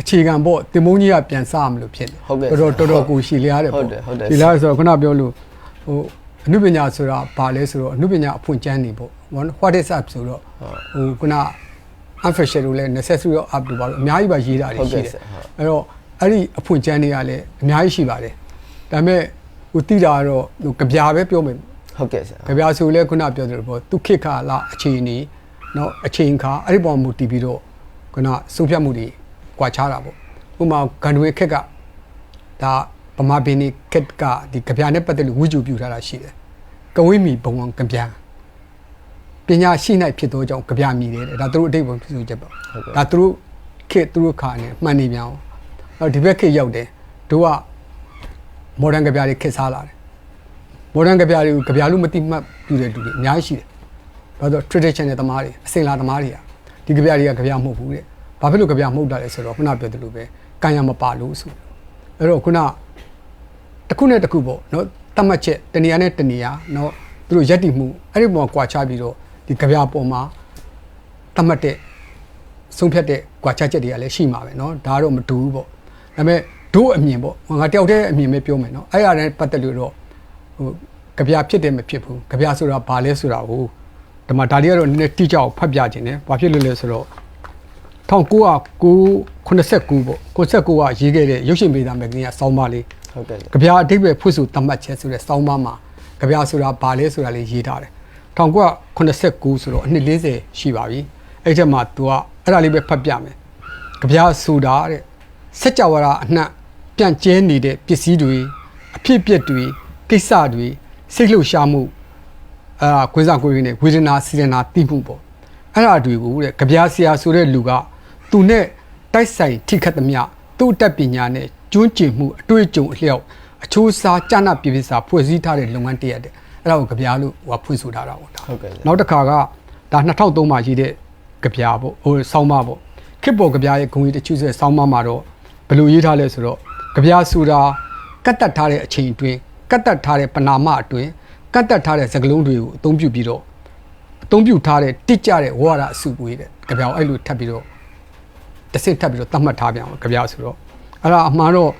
အခြေခံပေါ့တင်မုန်းကြီးကပြန်စမလို့ဖြစ်နေတော်ကိုရှည်လျားတယ်ပေါ့ဒီလားဆိုတော့ခုနပြောလို့ဟိုအနုပညာဆိုတာဘာလဲဆိုတော့အနုပညာအဖွင့်ကျမ်းနေပေါ့ what is up ဆိုတော့ဟိုခုန unofficial လို့လဲ necessary of up လို့ပါလို့အများကြီးပါရေးတာတွေရှိတယ်အဲ့တော့အဲ့ဒီအဖွင့်ကျမ်းတွေကလည်းအများကြီးရှိပါတယ်ဒါပေမဲ့ဟိုတိတာကတော့ဟိုကြပြပဲပြောမယ်ဟုတ်ကဲ့ဆရာကြပြဆိုလဲခုနပြောသလိုပေါ့သူခေတ်ခါလာအခြေအနေเนาะအချိန်ခါအဲ့ဒီပေါ်မူတည်ပြီးတော့ခုနစုဖြတ်မှုတွေကွာခြားတာပေါ့ဥပမာဂန္ဓဝေခက်ကဒါဗမာပြည်နေခက်ကဒီကြပြနဲ့ပတ်သက်လို့ဝိဇ္ဇူပြုထားတာရှိတယ်ကဝိမီဘုံအောင်ကြပြပညာရှိနိုင်ဖြစ်သောကြောင့်ကြပြမြည်တယ်ဒါသူတို့အတိတ်ဘုံဖြစ်ဆိုချက်ပေါ့ဒါသူတို့ခေတ်သူတို့ခါနဲ့မှန်နေပြန်အောင်အဲ့ဒီဘက်ခေတ်ရောက်တယ်တို့ကမော်ဒန်ကြပြတွေခက်စားလာတယ်မော်ဒန်ကြပြတွေကိုကြပြလို့မတိမှတ်ပြုတဲ့လူတွေအများကြီးရှိတယ်ဘာလို့ traditional သမားတွေအစင်လာသမားတွေကဒီကြပြတွေကကြပြမဟုတ်ဘူးတဲ့ဘာဖြစ်လို့ကြပြမဟုတ်တာလဲဆိုတော့ခုနပြောသလိုပဲကံရမပါလို့ဆိုအဲ့တော့ခုနတစ်ခုနဲ့တစ်ခုပေါ့နော်တတ်မှတ်ချက်တနေရာနဲ့တနေရာနော်သူတို့ရက်တည်မှုအဲ့ဒီပေါ်ကွာခြားပြီးတော့ဒီကြပြပေါ်မှာတတ်မှတ်တဲ့ဆုံးဖြတ်တဲ့ကွာခြားချက်တွေကလည်းရှိမှာပဲနော်ဒါကတော့မတူဘူးပေါ့ဒါပေမဲ့တို့အမြင်ပေါ့ငါတယောက်တည်းအမြင်ပဲပြောမယ်နော်အဲ့အရာနဲ့ပတ်သက်လို့တော့ဟိုကြပြဖြစ်တယ်မဖြစ်ဘူးကြပြဆိုတာဘာလဲဆိုတာကိုဒီမှာဒါလေးကတော့နည်းနည်းတိကျအောင်ဖတ်ပြခြင်းတယ်ဘာဖြစ်လို့လဲဆိုတော့1989ပေါ့69ကရေးခဲ့တဲ့ရုပ်ရှင်ပေသားမဂ္ဂဇင်းကစောင်းပါလေးဟုတ်ကဲ့ကြပြအဓိပ္ပာယ်ဖွင့်ဆိုသတ်မှတ်ချက်ဆိုတဲ့စောင်းပါမှာကြပြဆိုတာဘာလဲဆိုတာလေးရေးထားတယ်1989ဆိုတော့အနှစ်40ရှိပါပြီအဲ့ထက်မှာ तू ကအဲ့ဒါလေးပဲဖတ်ပြမယ်ကြပြဆိုတာတဲ့စัจ java အနှံ့ပြန့်ကျဲနေတဲ့ပစ္စည်းတွေအဖြစ်ပြက်တွေကိစ္စတွေစိတ်လှုပ်ရှားမှုကိုယ်စားကိုယ်ရင်းနဲ့ဝေဒနာစေတနာသိမှုပေါ့အဲ့ဒါတွေကိုတဲ့ကြပြဆရာဆိုတဲ့လူကသူနဲ့တိုက်ဆိုင်ထိခတ်သမျှသူ့အတတ်ပညာနဲ့ကျွမ်းကျင်မှုအတွေ့အကြုံအလျောက်အချိုးစားကြနာပြပြစာဖွဲ့စည်းထားတဲ့လုပ်ငန်းတရက်တဲ့အဲ့ဒါကိုကြပြလို့ဟိုဖွင့်ဆိုထားတာပေါ့ဟုတ်ကဲ့နောက်တစ်ခါကဒါ2003မှာရှိတဲ့ကြပြပေါ့ဟိုဆောင်းမပေါ့ခေတ်ပေါ်ကြပြရဲ့ဂုဏ်ကြီးတချို့ဆိုဆောင်းမမှာတော့ဘယ်လိုရေးထားလဲဆိုတော့ကြပြဆိုတာကတ်တက်ထားတဲ့အချိန်အတွင်းကတ်တက်ထားတဲ့ပနာမအတွင်းကတ်တက်ထားတဲ့စကလုံးတွေကိုအသုံးပြုပြီးတော့အသုံးပြုထားတဲ့တိကျတဲ့ဝါဒအစုပွေးတဲ့ကြပြအဲ့လိုထပ်ပြီးတော့တစ်စစ်ထပ်ပြီးတော့သတ်မှတ်ထားပြန်အောင်ကြပြဆိုတော့အဲ့ဒါအမှန်တော့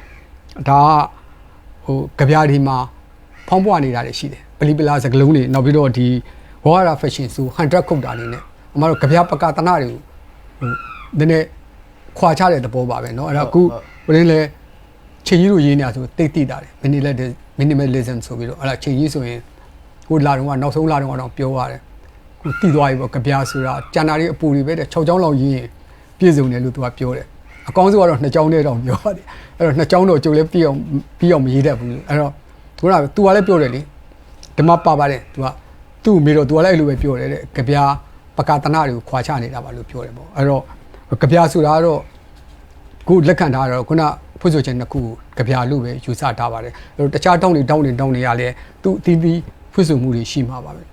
ဒါဟိုကြပြဒီမှာဖောင်းပွားနေတာတွေရှိတယ်ပလီပလာစကလုံးတွေနောက်ပြီးတော့ဒီဝါရဖက်ရှင်ဆို100ခုတ်တာနေနဲ့အမှန်တော့ကြပြပကတနာတွေကိုဟိုနည်းနည်းခွာချတဲ့သဘောပါပဲเนาะအဲ့ဒါအခုဘယ်လဲချိန်ကြီးတို့ရေးနေတာဆိုတိတ်တာတယ်minimalism ဆိုပြီးတော့အဲ့ဒါချိန်ကြီးဆိုရင်ဟိုလာတော့ကနောက်ဆုံးလာတော့တော့ပြောရတယ်ခုတည်သွားပြီပေါ့ကြပြဆိုတာကျန်တာတွေအပူတွေပဲတဲ့6ချောင်းလောက်ရေးရင်ပြည့်စုံတယ်လို့သူကပြောတယ်အကောင်းဆုံးကတော့2ချောင်းနဲ့တောင်ပြောတယ်အဲ့တော့2ချောင်းတော့ကျုပ်လည်းပြီးအောင်မရေးတတ်ဘူးအဲ့တော့သူကလည်းပြောတယ်လေဒီမှာပါပါတယ်သူ့မိတော့သူကလည်းအဲ့လိုပဲပြောတယ်တဲ့ကြပြပကတနာတွေကိုခွာချနေတာပါလို့ပြောတယ်ပေါ့အဲ့တော့ကြပြဆိုတာကတော့ခုလက်ခံထားတော့ခုနဖွင့်ဆိုခြင်းနှစ်ခုကြပြလို့ပဲယူဆထားပါတယ်အဲ့တော့တခြားတောင်းနေရလဲသူအသီးသီးဖွင့်ဆိုမှုတွေရှိမှာပါပဲ